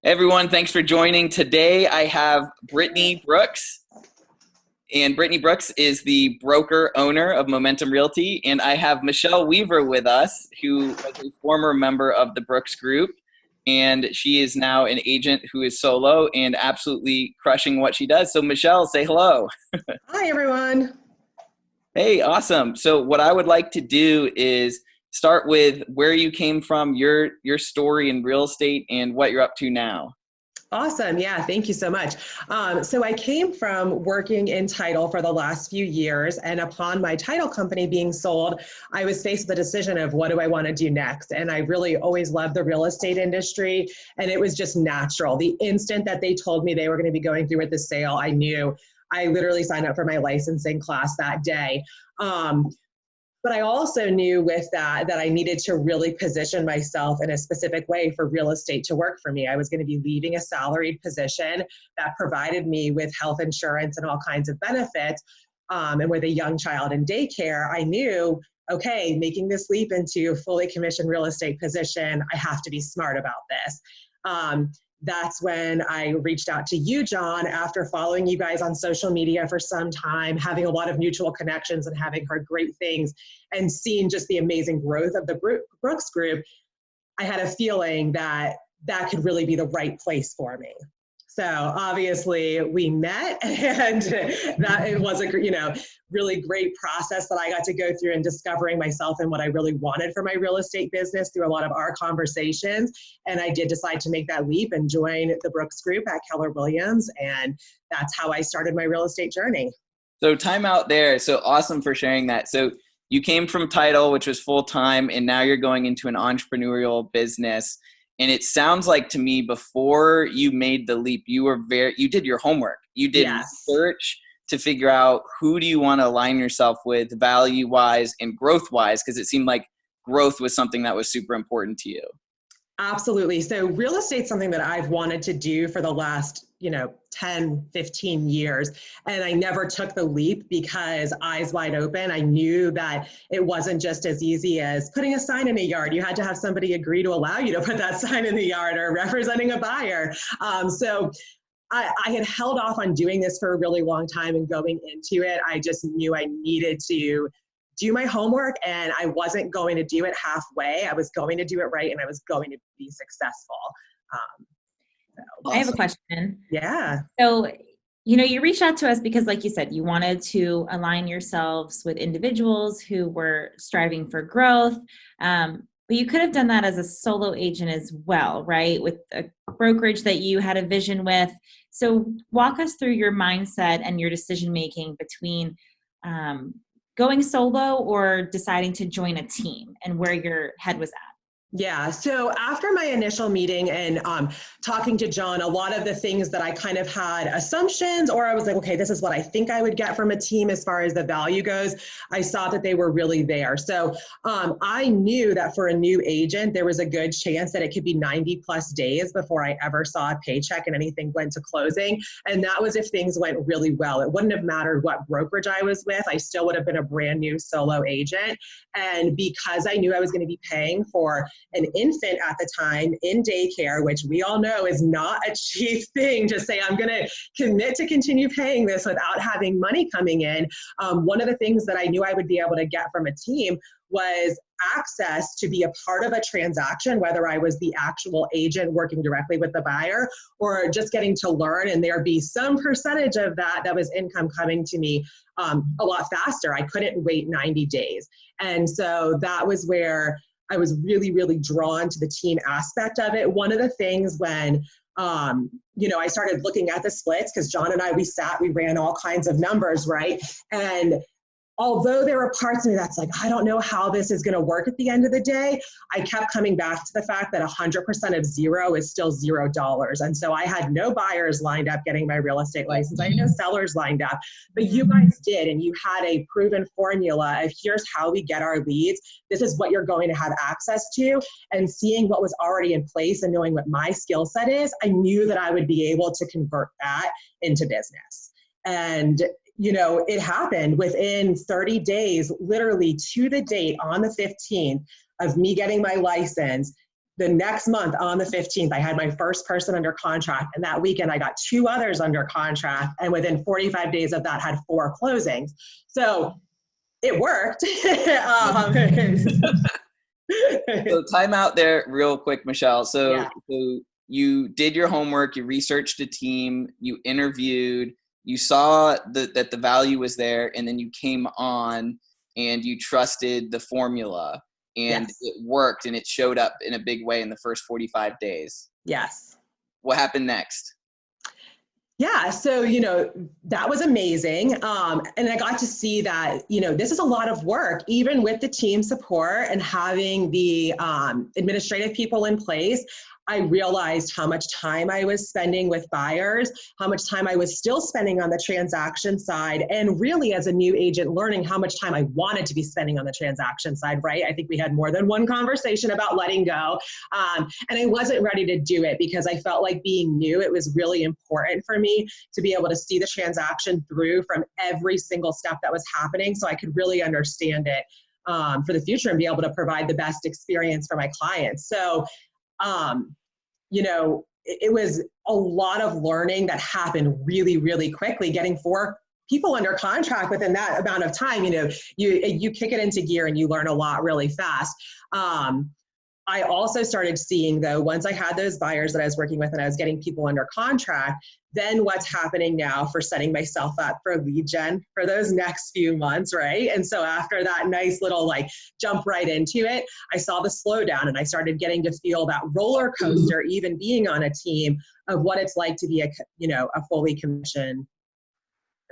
Everyone, thanks for joining. Today I have Brittany Brooks, and Brittany Brooks is the broker owner of Momentum Realty, and I have Michelle Weaver with us, who was a former member of the Brooks Group, and she is now an agent who is solo and absolutely crushing what she does. So Michelle, say hello. Hi, everyone. Hey, awesome. So what I would like to do is start with where you came from, your story in real estate, and what you're up to now. Awesome. Yeah, thank you so much. So I came from working in title for the last few years, and upon my title company being sold, I was faced with the decision of what do I want to do next? And I really always loved the real estate industry, and it was just natural. The instant that they told me they were going to be going through with the sale, I knew. I literally signed up for my licensing class that day. But I also knew with that I needed to really position myself in a specific way for real estate to work for me. I was going to be leaving a salaried position that provided me with health insurance and all kinds of benefits. And with a young child in daycare, I knew, okay, making this leap into a fully commissioned real estate position, I have to be smart about this. That's when I reached out to you, John, after following you guys on social media for some time, having a lot of mutual connections and having heard great things and seeing just the amazing growth of the Brooks Group. I had a feeling that that could really be the right place for me. So obviously we met, and that it was a really great process that I got to go through in discovering myself and what I really wanted for my real estate business through a lot of our conversations. And I did decide to make that leap and join the Brooks Group at Keller Williams, and that's how I started my real estate journey. So time out there. So awesome for sharing that. So you came from title, which was full time, and now you're going into an entrepreneurial business. And it sounds like to me, before you made the leap, you did your homework. You did Yes. research to figure out who do you want to align yourself with value wise and growth wise, because it seemed like growth was something that was super important to you. Absolutely. So real estate's something that I've wanted to do for the last, 10, 15 years. And I never took the leap because eyes wide open. I knew that it wasn't just as easy as putting a sign in a yard. You had to have somebody agree to allow you to put that sign in the yard, or representing a buyer. So I had held off on doing this for a really long time, and going into it, I just knew I needed to do my homework, and I wasn't going to do it halfway. I was going to do it right, and I was going to be successful. Um, I have a Awesome. question. yeah. So, you reached out to us because, like you said, you wanted to align yourselves with individuals who were striving for growth. But you could have done that as a solo agent as well, right? With a brokerage that you had a vision with. So walk us through your mindset and your decision-making between going solo or deciding to join a team, and where your head was at. Yeah. So after my initial meeting and talking to John, a lot of the things that I kind of had assumptions, or I was like, okay, this is what I think I would get from a team as far as the value goes, I saw that they were really there. So I knew that for a new agent, there was a good chance that it could be 90 plus days before I ever saw a paycheck and anything went to closing. And that was if things went really well. It wouldn't have mattered what brokerage I was with. I still would have been a brand new solo agent. And because I knew I was going to be paying for an infant at the time in daycare, which we all know is not a cheap thing to say, I'm going to commit to continue paying this without having money coming in. One of the things that I knew I would be able to get from a team was access to be a part of a transaction, whether I was the actual agent working directly with the buyer, or just getting to learn, and there be some percentage of that was income coming to me a lot faster. I couldn't wait 90 days. And so that was where I was really, really drawn to the team aspect of it. One of the things when, I started looking at the splits, because John and I, we ran all kinds of numbers, right? And although there were parts of me that's like, I don't know how this is going to work at the end of the day, I kept coming back to the fact that 100% of zero is still $0. And so I had no buyers lined up getting my real estate license. I had no sellers lined up, but you guys did. And you had a proven formula of here's how we get our leads. This is what you're going to have access to. And seeing what was already in place and knowing what my skill set is, I knew that I would be able to convert that into business. And it happened within 30 days, literally to the date on the 15th of me getting my license. the next month on the 15th, I had my first person under contract. And that weekend, I got 2 others under contract. And within 45 days of that, had 4 closings. So it worked. So time out there real quick, Michelle. So you did your homework, you researched the team, you interviewed, you saw that the value was there, and then you came on and you trusted the formula. And it worked, and it showed up in a big way in the first 45 days. Yes. What happened next? Yeah, so, that was amazing. And I got to see that, this is a lot of work, even with the team support and having the administrative people in place. I realized how much time I was spending with buyers, how much time I was still spending on the transaction side, and really as a new agent learning how much time I wanted to be spending on the transaction side, right? I think we had more than one conversation about letting go. And I wasn't ready to do it because I felt like being new, it was really important for me to be able to see the transaction through from every single step that was happening so I could really understand it for the future and be able to provide the best experience for my clients. So, it was a lot of learning that happened really, really quickly, getting 4 people under contract within that amount of time. You kick it into gear and you learn a lot really fast. I also started seeing, though, once I had those buyers that I was working with and I was getting people under contract, then what's happening now for setting myself up for lead gen for those next few months, right? And so after that nice little jump right into it, I saw the slowdown and I started getting to feel that roller coaster, even being on a team, of what it's like to be a fully commissioned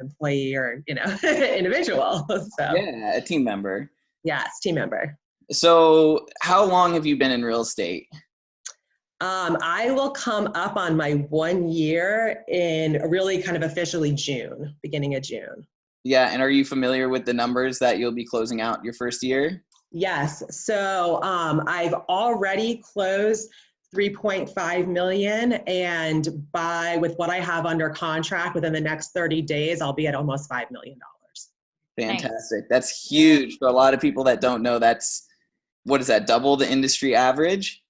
employee or, individual. So, Yeah, a team member. Yes, team member. So how long have you been in real estate? I will come up on my 1 year in really kind of officially June, beginning of June. Yeah. And are you familiar with the numbers that you'll be closing out your first year? Yes. So I've already closed 3.5 million. And with what I have under contract within the next 30 days, I'll be at almost $5 million. Fantastic. Nice. That's huge. For a lot of people that don't know, what is that, double the industry average?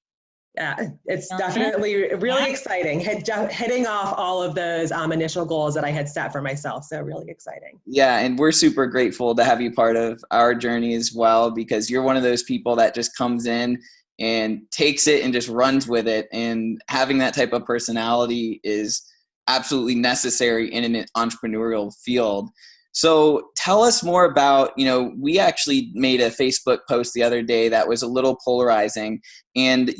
Yeah, it's definitely really exciting. Hitting off all of those initial goals that I had set for myself. So really exciting. Yeah. And we're super grateful to have you part of our journey as well, because you're one of those people that just comes in and takes it and just runs with it. And having that type of personality is absolutely necessary in an entrepreneurial field. So tell us more about, we actually made a Facebook post the other day that was a little polarizing, and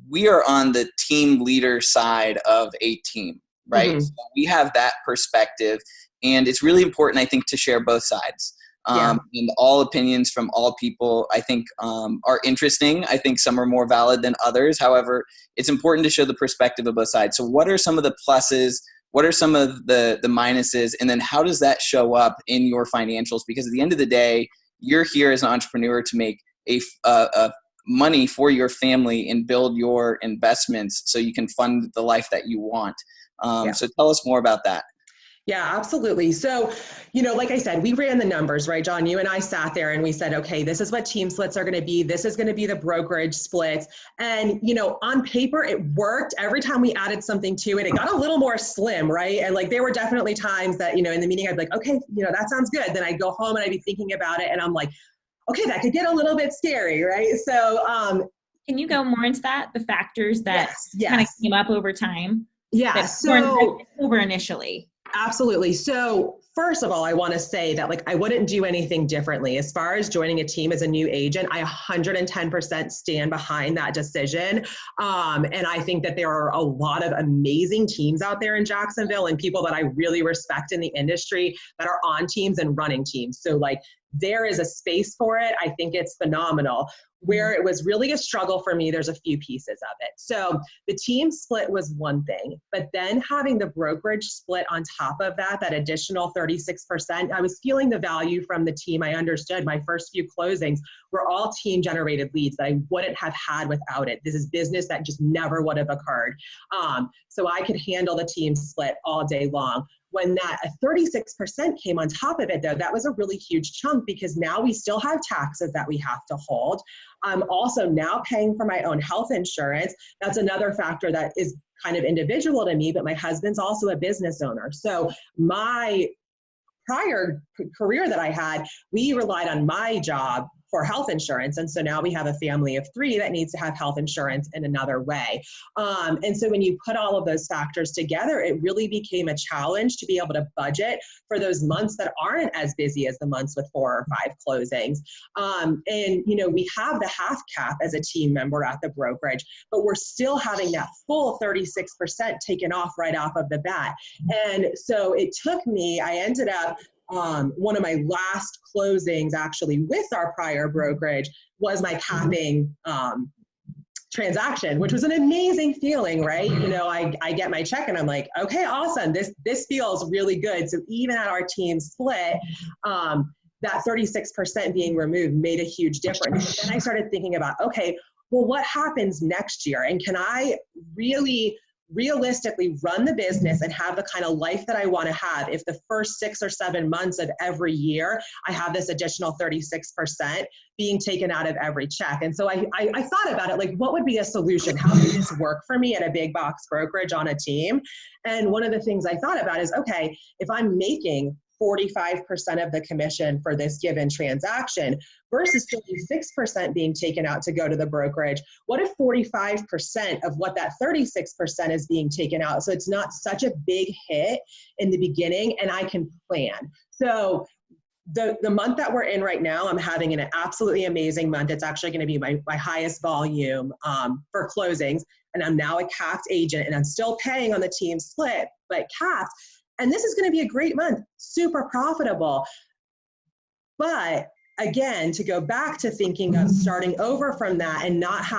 we are on the team leader side of a team, right? Mm-hmm. So we have that perspective, and it's really important, I think, to share both sides. And all opinions from all people, I think, are interesting. I think some are more valid than others. However, it's important to show the perspective of both sides. So what are some of the pluses? What are some of the minuses? And then how does that show up in your financials? Because at the end of the day, you're here as an entrepreneur to make a money for your family and build your investments so you can fund the life that you want. So tell us more about that. Yeah, absolutely. So, like I said, we ran the numbers, right, John? You and I sat there and we said, okay, this is what team splits are going to be. This is going to be the brokerage splits. And, on paper, it worked. Every time we added something to it, it got a little more slim, right? And there were definitely times that, in the meeting, I'd be like, okay, that sounds good. Then I'd go home and I'd be thinking about it. And I'm like, okay, that could get a little bit scary, right? So, can you go more into that? The factors that kind of came up over time? Yeah. So over initially. Absolutely. So first of all, I want to say that I wouldn't do anything differently. As far as joining a team as a new agent, I 110% stand behind that decision. And I think that there are a lot of amazing teams out there in Jacksonville and people that I really respect in the industry that are on teams and running teams. So there is a space for it. I think it's phenomenal. Where it was really a struggle for me, there's a few pieces of it. So the team split was one thing, but then having the brokerage split on top of that additional 36%, I was feeling the value from the team. I understood my first few closings were all team generated leads that I wouldn't have had without it. This is business that just never would have occurred. So I could handle the team split all day long. when that a 36% came on top of it, though, that was a really huge chunk because now we still have taxes that we have to hold. I'm also now paying for my own health insurance. That's another factor that is kind of individual to me, but my husband's also a business owner. So my prior career that I had, we relied on my job for health insurance. And so now we have a family of 3 that needs to have health insurance in another way. And so when you put all of those factors together, it really became a challenge to be able to budget for those months that aren't as busy as the months with 4 or 5 closings. And, you know, we have the half cap as a team member at the brokerage, but we're still having that full 36% taken off right off of the bat. And so it took me, I ended up, one of my last closings actually with our prior brokerage was my capping transaction, which was an amazing feeling, right? You know, I get my check and I'm like, okay, awesome. This feels really good. So even at our team split, that 36% being removed made a huge difference. But then I started thinking about, okay, well, what happens next year? And can I really realistically run the business and have the kind of life that I want to have if the first 6 or 7 months of every year I have this additional 36% being taken out of every check? And so I thought about it, like, what would be a solution? How would this work for me at a big box brokerage on a team? And one of the things I thought about is, okay, if I'm making 45% of the commission for this given transaction versus 36% being taken out to go to the brokerage, what if 45% of what that 36% is being taken out? So it's not such a big hit in the beginning and I can plan. So the month that we're in right now, I'm having an absolutely amazing month. It's actually going to be my highest volume for closings. And I'm now a capped agent and I'm still paying on the team split, but capped. And this is going to be a great month, super profitable. But again, to go back to thinking of starting over from that and not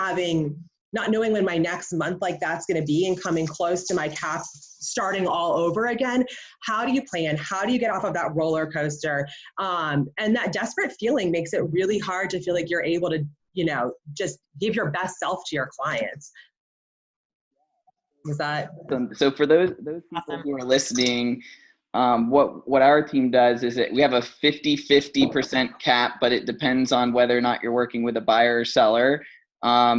knowing when my next month like that's going to be and coming close to my cap, starting all over again, how do you plan? How do you get off of that roller coaster? And that desperate feeling makes it really hard to feel like you're able to, you know, just give your best self to your clients. Is that so? For those people who are listening, what our team does is that we have a 50% cap, but it depends on whether or not you're working with a buyer or seller,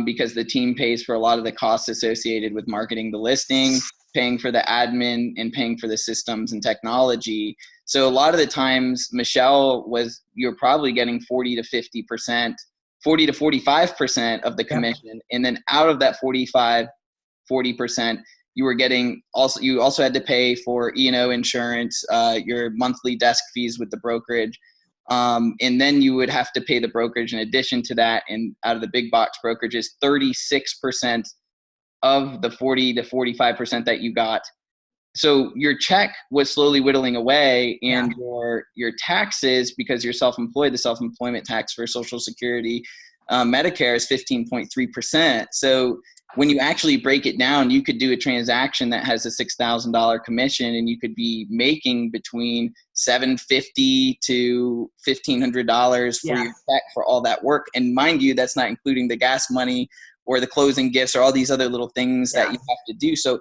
because the team pays for a lot of the costs associated with marketing the listing, paying for the admin, and paying for the systems and technology. So a lot of the times, Michelle, you're probably getting 40 to 50%, 40 to 45% of the commission, and then out of that 40% you were getting you also had to pay for E&O insurance, your monthly desk fees with the brokerage, and then you would have to pay the brokerage in addition to that. And out of the big box brokerages, 36% of the 40 to 45% that you got. So your check was slowly whittling away, and your taxes, because you're self-employed, the self-employment tax for Social Security, Medicare is 15.3%. So when you actually break it down, you could do a transaction that has a $6,000 commission and you could be making between $750 to $1,500 for your check for all that work. And mind you, that's not including the gas money or the closing gifts or all these other little things that you have to do. So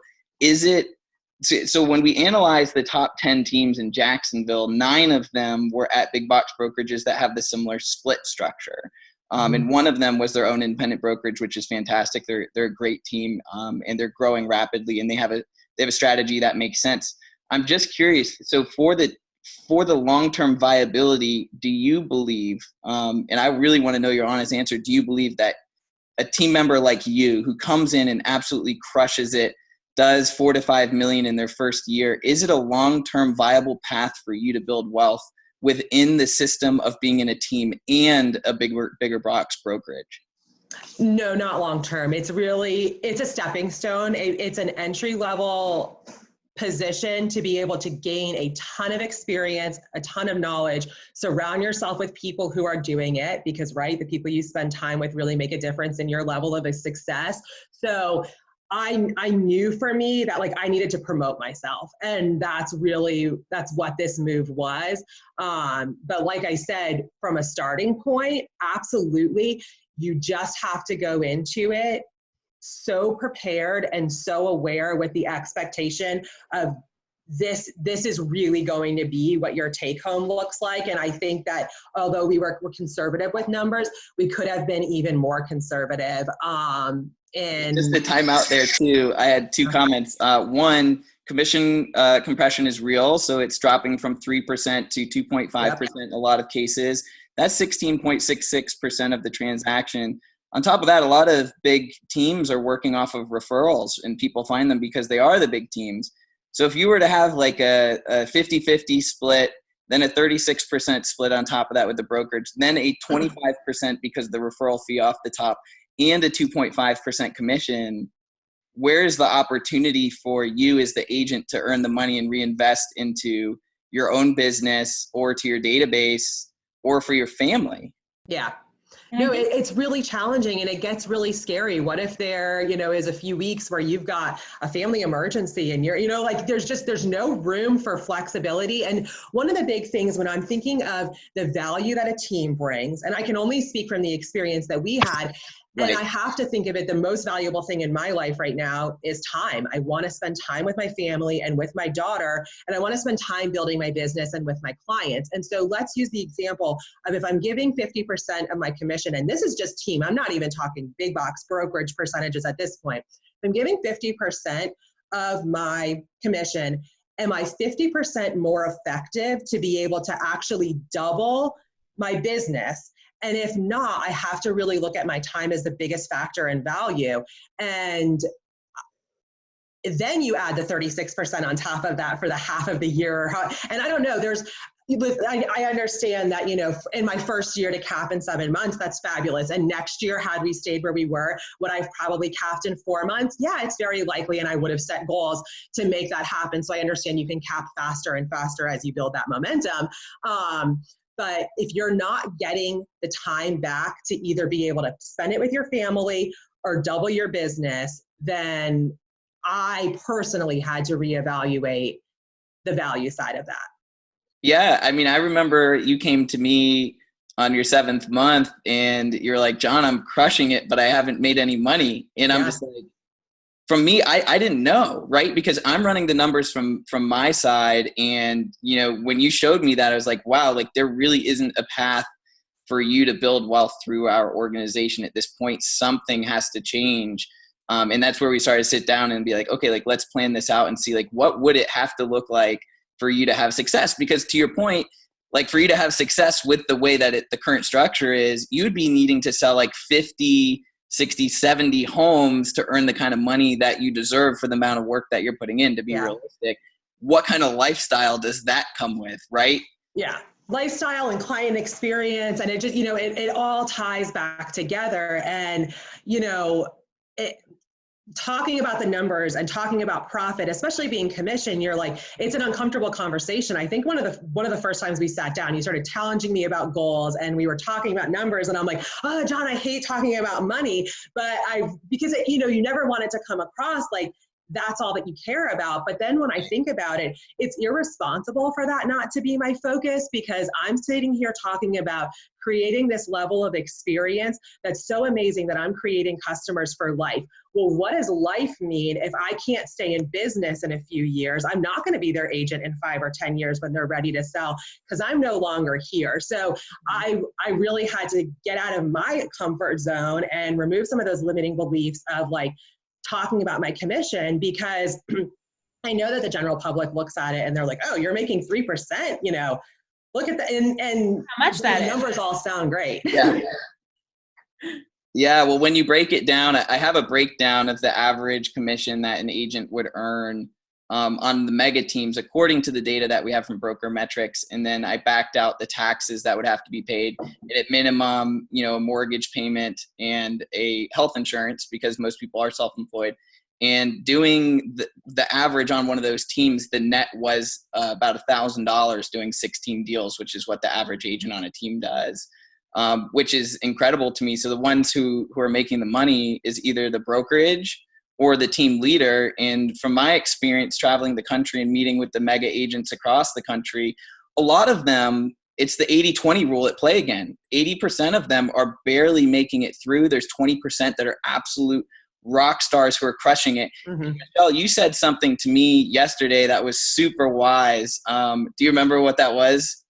so when we analyzed the top 10 teams in Jacksonville, 9 of them were at big box brokerages that have the similar split structure. And one of them was their own independent brokerage, which is fantastic. They're a great team, and they're growing rapidly, and they have a strategy that makes sense. I'm just curious. So for the long-term viability, do you believe, and I really want to know your honest answer, do you believe that a team member like you who comes in and absolutely crushes it, does 4 to 5 million in their first year, is it a long-term viable path for you to build wealth within the system of being in a team and a bigger box brokerage? No, not long-term. It's a stepping stone. It's an entry-level position to be able to gain a ton of experience, a ton of knowledge, surround yourself with people who are doing it, because, the people you spend time with really make a difference in your level of success. So I knew for me that I needed to promote myself, and that's what this move was. But like I said, from a starting point, absolutely, you just have to go into it so prepared and so aware with the expectation of this is really going to be what your take home looks like. And I think that although we're conservative with numbers, we could have been even more conservative. And just to time out there too, I had two comments. One, commission compression is real. So it's dropping from 3% to 2.5% in a lot of cases. That's 16.66% of the transaction. On top of that, a lot of big teams are working off of referrals, and people find them because they are the big teams. So if you were to have like a 50-50 split, then a 36% split on top of that with the brokerage, then a 25% because of the referral fee off the top, and a 2.5% commission, where's the opportunity for you as the agent to earn the money and reinvest into your own business or to your database or for your family? Yeah. No, it's really challenging, and it gets really scary. What if there, is a few weeks where you've got a family emergency and you're, there's no room for flexibility. And one of the big things when I'm thinking of the value that a team brings, and I can only speak from the experience that we had, and I have to think of it, the most valuable thing in my life right now is time. I want to spend time with my family and with my daughter, and I want to spend time building my business and with my clients. And so let's use the example of if I'm giving 50% of my commission, and this is just team, I'm not even talking big box brokerage percentages at this point. If I'm giving 50% of my commission, am I 50% more effective to be able to actually double my business? And if not, I have to really look at my time as the biggest factor in value. And then you add the 36% on top of that for the half of the year. And I don't know, I understand that, in my first year to cap in 7 months, that's fabulous. And next year, had we stayed where we were, would I've probably capped in 4 months? Yeah, it's very likely. And I would have set goals to make that happen. So I understand you can cap faster and faster as you build that momentum. But if you're not getting the time back to either be able to spend it with your family or double your business, then I personally had to reevaluate the value side of that. Yeah. I mean, I remember you came to me on your 7th month and you're like, John, I'm crushing it, but I haven't made any money. And I'm just like, from me, I didn't know, right? Because I'm running the numbers from my side. And, when you showed me that, I was like, wow, like there really isn't a path for you to build wealth through our organization at this point. Something has to change. And that's where we started to sit down and be like, okay, like let's plan this out and see like, what would it have to look like for you to have success? Because to your point, like for you to have success with the way that the current structure is, you'd be needing to sell like 50, 60, 70 homes to earn the kind of money that you deserve for the amount of work that you're putting in, to be realistic. What kind of lifestyle does that come with, right? Yeah. Lifestyle and client experience. And it just, it all ties back together. And, talking about the numbers and talking about profit, especially being commission, you're like, it's an uncomfortable conversation. I think one of the first times we sat down, you started challenging me about goals and we were talking about numbers and I'm like, oh, John, I hate talking about money, but because you never want it to come across like that's all that you care about. But then when I think about it, it's irresponsible for that not to be my focus, because I'm sitting here talking about creating this level of experience that's so amazing that I'm creating customers for life. Well, what does life mean if I can't stay in business in a few years? I'm not going to be their agent in 5 or 10 years when they're ready to sell because I'm no longer here. So I really had to get out of my comfort zone and remove some of those limiting beliefs of like talking about my commission, because I know that the general public looks at it and they're like, oh, you're making 3%, look at that. And how much that the numbers all sound great. Yeah. Yeah. Well, when you break it down, I have a breakdown of the average commission that an agent would earn on the mega teams, according to the data that we have from Broker Metrics. And then I backed out the taxes that would have to be paid, and at minimum, a mortgage payment and a health insurance, because most people are self-employed. And doing the average on one of those teams, the net was about $1,000 doing 16 deals, which is what the average agent on a team does, which is incredible to me. So the ones who are making the money is either the brokerage or the team leader. And from my experience traveling the country and meeting with the mega agents across the country, a lot of them, it's the 80-20 rule at play again. 80% of them are barely making it through. There's 20% that are absolute rock stars who are crushing it. Michelle, you said something to me yesterday that was super wise. Do you remember what that was?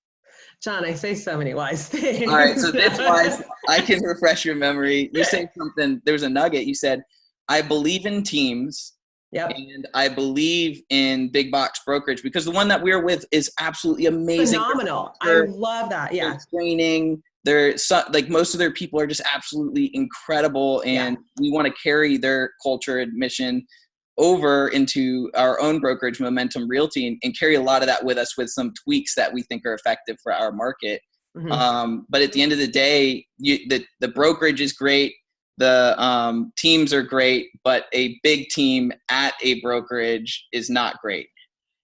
John, I say so many wise things. All right, so this wise, I can refresh your memory. You say something, there was a nugget. You said, I believe in teams. Yep. And I believe in Big Box Brokerage because the one that we're with is absolutely amazing. Phenomenal. I love that. Yeah. Training. They're like most of their people are just absolutely incredible. And we want to carry their culture and mission over into our own brokerage, Momentum Realty, and carry a lot of that with us with some tweaks that we think are effective for our market. But at the end of the day, the brokerage is great. The teams are great, but a big team at a brokerage is not great.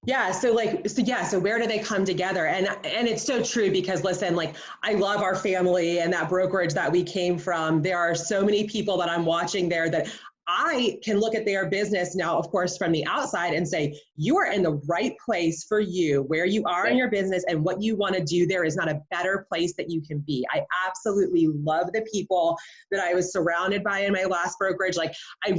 Yeah. So where do they come together? And it's so true because listen, like I love our family and that brokerage that we came from. There are so many people that I'm watching there that I can look at their business now, of course, from the outside and say, you are in the right place for you, where you are in your business and what you want to do. There is not a better place that you can be. I absolutely love the people that I was surrounded by in my last brokerage. Like, I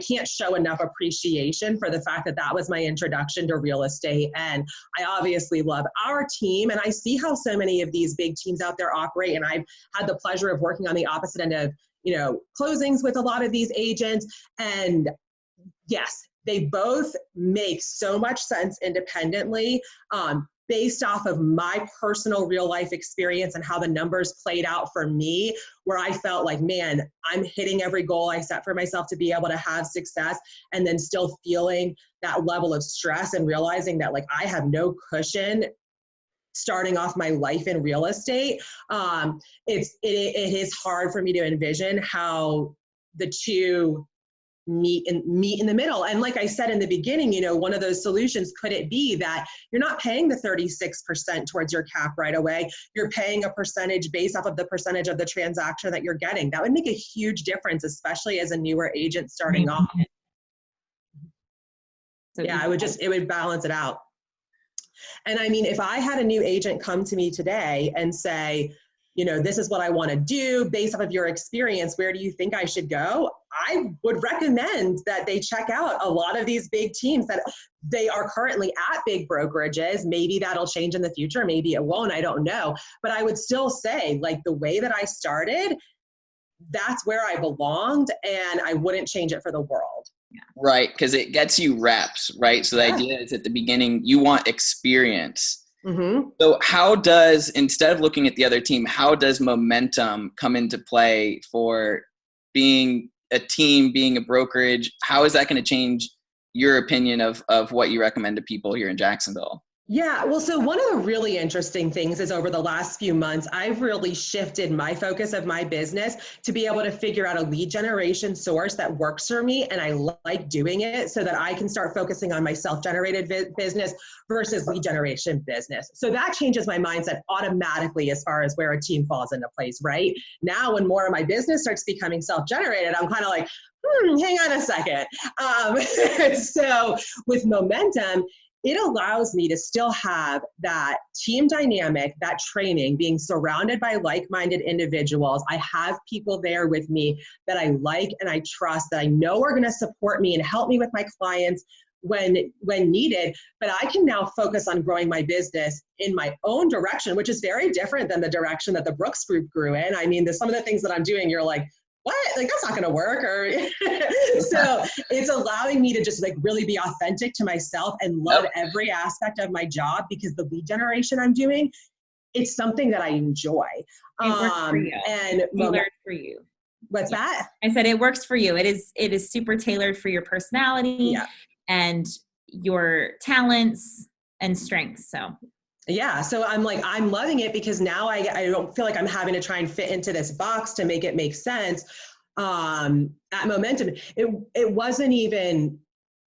can't show enough appreciation for the fact that that was my introduction to real estate. And I obviously love our team. And I see how so many of these big teams out there operate. And I've had the pleasure of working on the opposite end of closings with a lot of these agents. And yes, they both make so much sense independently, based off of my personal real life experience and how the numbers played out for me, where I felt like, man, I'm hitting every goal I set for myself to be able to have success, and then still feeling that level of stress and realizing that like I have no cushion starting off my life in real estate. It is hard for me to envision how the two meet in the middle. And like I said in the beginning, one of those solutions, could it be that you're not paying the 36% towards your cap right away? You're paying a percentage based off of the percentage of the transaction that you're getting. That would make a huge difference, especially as a newer agent starting off. So yeah, it would balance it out. And I mean, if I had a new agent come to me today and say, this is what I want to do based off of your experience, where do you think I should go? I would recommend that they check out a lot of these big teams that they are currently at big brokerages. Maybe that'll change in the future. Maybe it won't. I don't know. But I would still say, like, the way that I started, that's where I belonged, and I wouldn't change it for the world. Right, because it gets you reps, right? So the idea is at the beginning, you want experience. So how does, instead of looking at the other team, how does momentum come into play for being a team, being a brokerage? How is that going to change your opinion of what you recommend to people here in Jacksonville? Yeah, well, so one of the really interesting things is over the last few months, I've really shifted my focus of my business to be able to figure out a lead generation source that works for me. And I like doing it so that I can start focusing on my self-generated business versus lead generation business. So that changes my mindset automatically as far as where a team falls into place, right? Now, when more of my business starts becoming self-generated, I'm kind of like, hang on a second. So with Momentum, it allows me to still have that team dynamic, that training, being surrounded by like-minded individuals. I have people there with me that I like and I trust, that I know are going to support me and help me with my clients when needed. But I can now focus on growing my business in my own direction, which is very different than the direction that the Brooks Group grew in. I mean, some of the things that I'm doing, you're like, what? Like, that's not going to work. So it's allowing me to just like really be authentic to myself and love every aspect of my job, because the lead generation I'm doing, it's something that I enjoy. It works for you. And tailored for you. What's that? I said it works for you. It is super tailored for your personality and your talents and strengths. So yeah. So I'm loving it, because now I don't feel like I'm having to try and fit into this box to make it make sense. At Momentum, it wasn't even,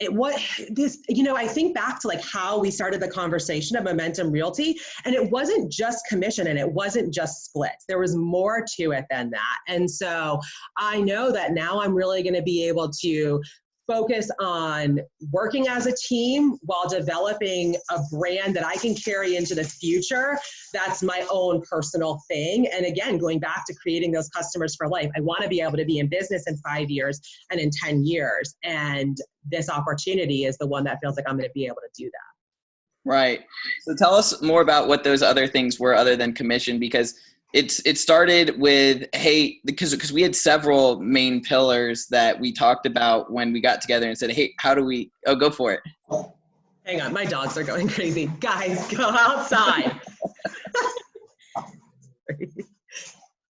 I think back to like how we started the conversation of Momentum Realty, and it wasn't just commission and it wasn't just splits. There was more to it than that. And so I know that now I'm really going to be able to focus on working as a team while developing a brand that I can carry into the future. That's my own personal thing. And again, going back to creating those customers for life, I want to be able to be in business in 5 years and in 10 years. And this opportunity is the one that feels like I'm going to be able to do that. Right. So tell us more about what those other things were other than commission, because it started with, hey, because we had several main pillars that we talked about when we got together and said, hey, how do we, go for it. Hang on, my dogs are going crazy. Guys, go outside.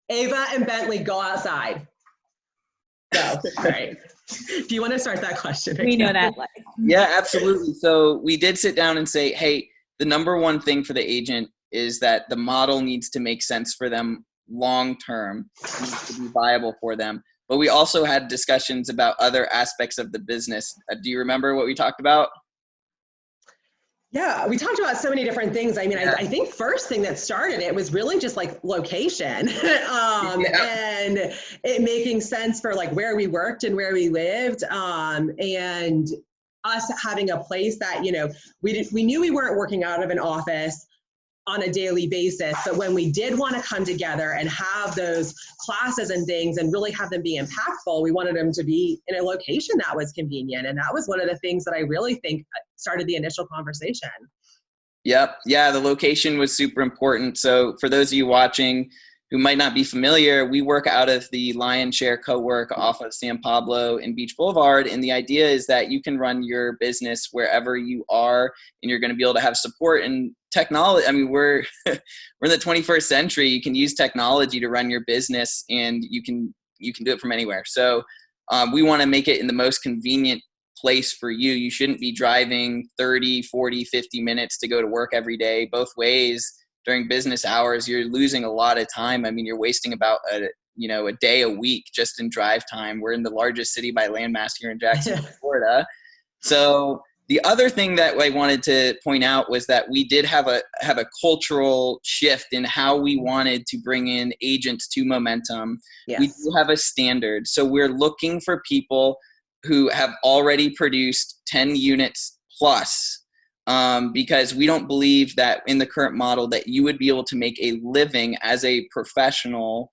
Ava and Bentley, go outside. Go. All right. Do you want to start that question again? We know that. Yeah, absolutely. So we did sit down and say, hey, the number one thing for the agent is that the model needs to make sense for them long term. It needs to be viable for them. But we also had discussions about other aspects of the business. Do you remember what we talked about? Yeah, we talked about so many different things. I mean, I think first thing that started it was really just like location and it making sense for like where we worked and where we lived, and us having a place that, you know, we knew we weren't working out of an office on a daily basis, but when we did want to come together and have those classes and things and really have them be impactful, we wanted them to be in a location that was convenient. And that was one of the things that I really think started the initial conversation. Yep. Yeah, the location was super important. So for those of you watching who might not be familiar, we work out of the Lion Share Co-work off of San Pablo and Beach Boulevard. And the idea is that you can run your business wherever you are, and you're going to be able to have support and technology. I mean, we're in the 21st century. You can use technology to run your business, and you can do it from anywhere. So we want to make it in the most convenient place for you. You shouldn't be driving 30, 40, 50 minutes to go to work every day, both ways. During business hours, you're losing a lot of time. I mean, you're wasting about a day a week just in drive time. We're in the largest city by landmass here in Jacksonville, Florida. So the other thing that I wanted to point out was that we did have a cultural shift in how we wanted to bring in agents to Momentum. Yes. We do have a standard. So we're looking for people who have already produced 10 units plus. Because we don't believe that in the current model that you would be able to make a living as a professional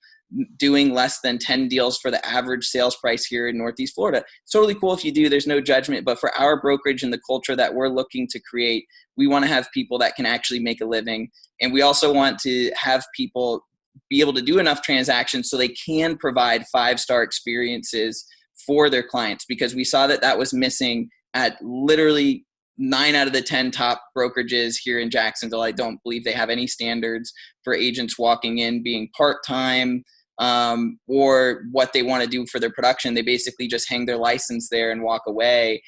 doing less than 10 deals for the average sales price here in Northeast Florida. It's totally cool if you do, there's no judgment, but for our brokerage and the culture that we're looking to create, we want to have people that can actually make a living. And we also want to have people be able to do enough transactions so they can provide 5-star experiences for their clients, because we saw that was missing at literally 9 out of the 10 top brokerages here in Jacksonville. I don't believe they have any standards for agents walking in being part-time or what they want to do for their production. They basically just hang their license there and walk away.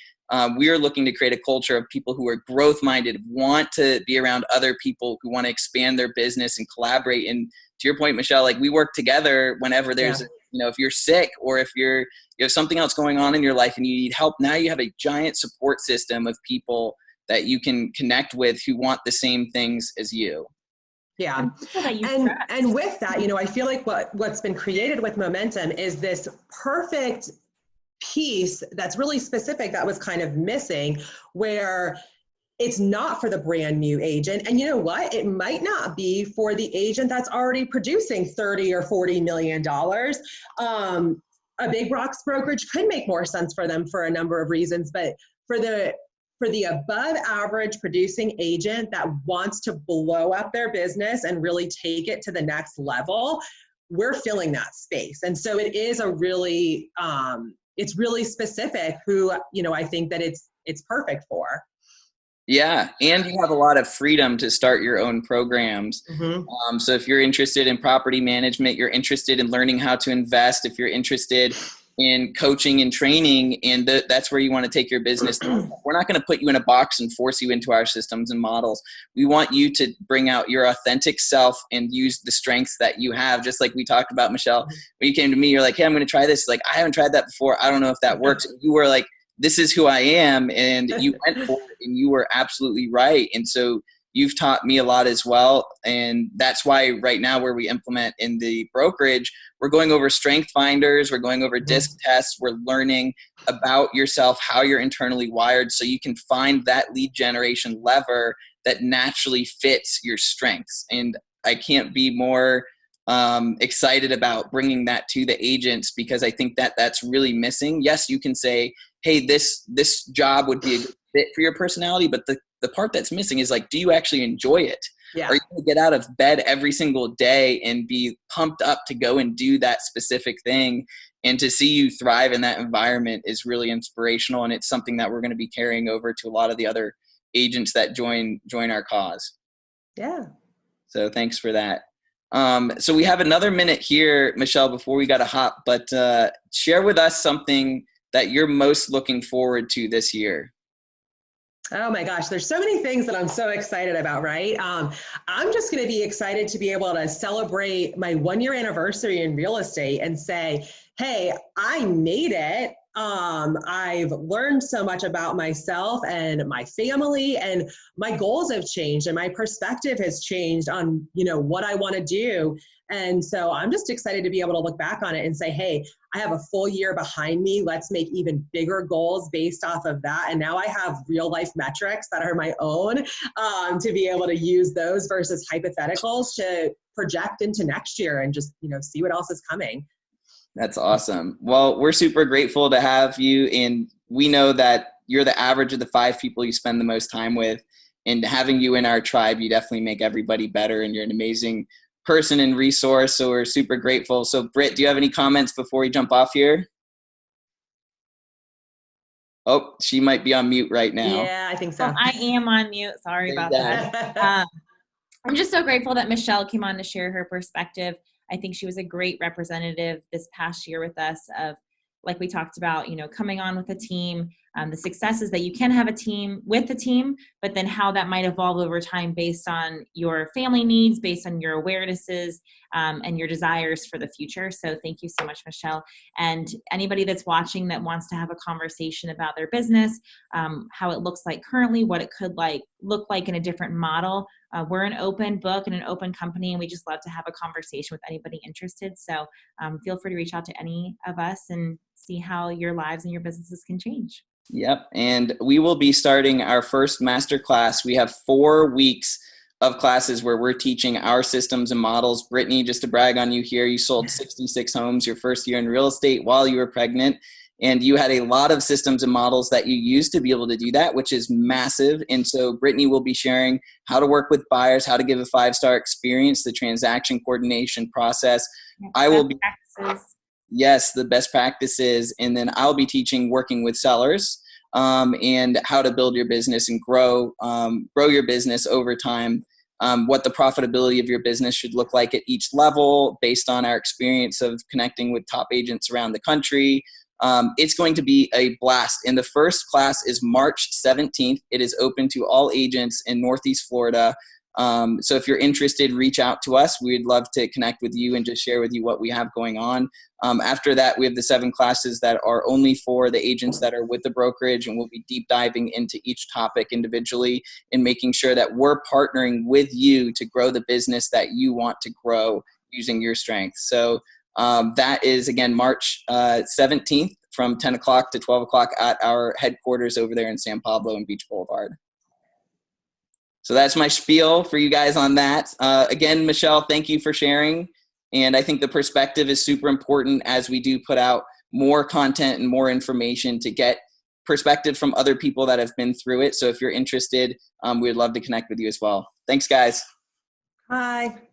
We are looking to create a culture of people who are growth-minded, want to be around other people who want to expand their business and collaborate. And to your point, Michelle, like we work together whenever there's if you're sick or if you have something else going on in your life and you need help, now you have a giant support system of people that you can connect with who want the same things as you. Yeah. And with that, I feel like what's been created with Momentum is this perfect piece that's really specific that was kind of missing, where it's not for the brand new agent. And you know what? It might not be for the agent that's already producing $30 or $40 million. A big box brokerage could make more sense for them for a number of reasons, but for the above average producing agent that wants to blow up their business and really take it to the next level, we're filling that space. And so it is it's really specific who, I think that it's perfect for. Yeah. And you have a lot of freedom to start your own programs. Mm-hmm. So if you're interested in property management, you're interested in learning how to invest, if you're interested in coaching and training, and that's where you want to take your business. We're not going to put you in a box and force you into our systems and models. We want you to bring out your authentic self and use the strengths that you have. Just like we talked about, Michelle, when you came to me, you're like, hey, I'm going to try this. Like, I haven't tried that before. I don't know if that works. You were like, this is who I am. And you went for it and you were absolutely right. And so you've taught me a lot as well. And that's why right now where we implement in the brokerage, we're going over strength finders, we're going over disc tests, we're learning about yourself, how you're internally wired, so you can find that lead generation lever that naturally fits your strengths. And I can't be more excited about bringing that to the agents, because I think that that's really missing. Yes, you can say, hey, this job would be a good fit for your personality, but the part that's missing is like, do you actually enjoy it? Yeah. Are you going to get out of bed every single day and be pumped up to go and do that specific thing? And to see you thrive in that environment is really inspirational. And it's something that we're going to be carrying over to a lot of the other agents that join our cause. Yeah. So thanks for that. So we have another minute here, Michelle, before we got to hop, but share with us something that you're most looking forward to this year. Oh my gosh, there's so many things that I'm so excited about, right? I'm just going to be excited to be able to celebrate my 1-year anniversary in real estate and say, hey, I made it. I've learned so much about myself and my family, and my goals have changed and my perspective has changed on, what I want to do. And so I'm just excited to be able to look back on it and say, hey, I have a full year behind me. Let's make even bigger goals based off of that. And now I have real life metrics that are my own, to be able to use those versus hypotheticals to project into next year and just, see what else is coming. That's awesome. Well, we're super grateful to have you. And we know that you're the average of the 5 people you spend the most time with. And having you in our tribe, you definitely make everybody better. And you're an amazing person and resource. So we're super grateful. So Britt, do you have any comments before we jump off here? Oh, she might be on mute right now. Yeah, I think so. Oh, I am on mute. Sorry about that. I'm just so grateful that Michelle came on to share her perspective. I think she was a great representative this past year with us of, like we talked about, coming on with a team, the successes that you can have a team with a team, but then how that might evolve over time based on your family needs, based on your awarenesses, and your desires for the future. So thank you so much, Michelle. And anybody that's watching that wants to have a conversation about their business, how it looks like currently, what it could look like in a different model. We're an open book and an open company, and we just love to have a conversation with anybody interested. So feel free to reach out to any of us and see how your lives and your businesses can change. Yep. And we will be starting our first masterclass. We have 4 weeks of classes where we're teaching our systems and models. Brittany, just to brag on you here, you sold 66 homes your first year in real estate while you were pregnant. And you had a lot of systems and models that you used to be able to do that, which is massive. And so Brittany will be sharing how to work with buyers, how to give a 5-star experience, the transaction coordination process. I will be, yes, the best practices. And then I'll be teaching working with sellers, and how to build your business and grow your business over time. What the profitability of your business should look like at each level based on our experience of connecting with top agents around the country. It's going to be a blast. And the first class is March 17th. It is open to all agents in Northeast Florida. So if you're interested, reach out to us. We'd love to connect with you and just share with you what we have going on. After that, we have the 7 classes that are only for the agents that are with the brokerage, and we'll be deep diving into each topic individually and making sure that we're partnering with you to grow the business that you want to grow using your strengths. So that is, again, March 17th from 10 o'clock to 12 o'clock at our headquarters over there in San Pablo and Beach Boulevard. So that's my spiel for you guys on that. Again, Michelle, thank you for sharing. And I think the perspective is super important as we do put out more content and more information to get perspective from other people that have been through it. So if you're interested, we'd love to connect with you as well. Thanks, guys. Bye.